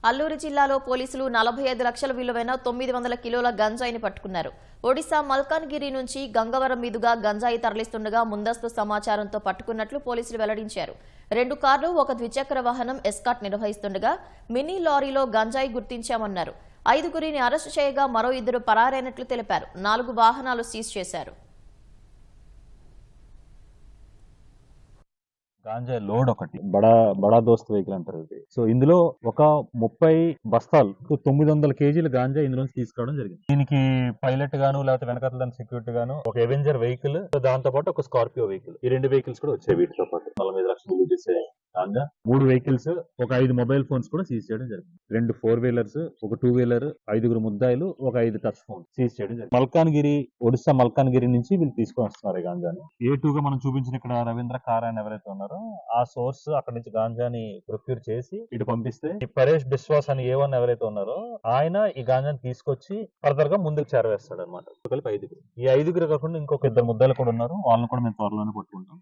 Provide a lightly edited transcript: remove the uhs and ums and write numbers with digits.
అల్లూరు జిల్లాలో పోలీసులు 45 లక్షల విలువైన 900 కిలోల గంజాయిని పట్టుకున్నారు. ఒడిశా మల్కాన్గిరి నుంచి గంగవరం మీదుగా గంజాయి తరలిస్తుండగా ముందస్తు సమాచారంతో పట్టుకున్నట్లు పోలీసులు వెల్లడించారు. 2 కార్లు, ఒక ద్విచక్ర వాహనం ఎస్కాట్ నిర్వహిస్తుండగా మినీ లారీలో గంజాయి గుర్తించామన్నారు. 5గురిని అరెస్టు చేయగా మరో 2 పరారైనట్లు తెలిపారు. 4 వాహనాలు సీజ్ చేశారు. గాంజా లోడ్ ఒకటి బడా దోస్త్ వెహికల్ అంటారు ఇది. సో ఇందులో ఒక 30 బస్తాలు 900 కేజీల గాంజా ఇందులోంచి తీసుకురావడం జరిగింది. దీనికి పైలట్ గాను లేకపోతే వెనకాల సెక్యూరిటీ గాను ఒక ఎవెంజర్ వెహికల్, దాంతో పాటు ఒక స్కార్పియో వెహికల్, ఈ 2 వెహికల్స్ కూడా వచ్చాయి. వీటితో పాటు 45 లక్షలు చేసే గాంజా, 3 వెహికల్స్, ఒక 5 మొబైల్ ఫోన్స్ కూడా సీజ్ చేయడం జరిగింది. 2 4 వీలర్స్, ఒక 2 వీలర్, 5గురు ముద్దాయిలు, ఒక 5 టచ్ ఫోన్ సీజ్ చేయడం జరిగింది. మల్కాన్గిరి, ఒడిశా మల్కాన్గిరి నుంచి వీళ్ళు తీసుకొని వస్తున్నారు ఈ గాంజాని. A2 గా మనం చూపించిన ఇక్కడ రవీంద్ర కార్ అని ఎవరైతే ఉన్నారో ఆ సోర్స్ అక్కడ నుంచి గాంజాని ప్రొక్యూర్ చేసి ఇటు పంపిస్తే, ఈ పరేష్ బిశ్వాస్ అని A1 ఎవరైతే ఉన్నారో ఆయన ఈ గాంజాని తీసుకొచ్చి ఫర్దర్ గా ముందుకు చేరవేస్తాడు అనమాట. కలిపి 5గురు. ఈ 5గురు కాకుండా ఇంకొక 2 ముద్దాయిలు కూడా ఉన్నారు. వాళ్ళని కూడా మేము త్వరలోనే పట్టుకుంటాం.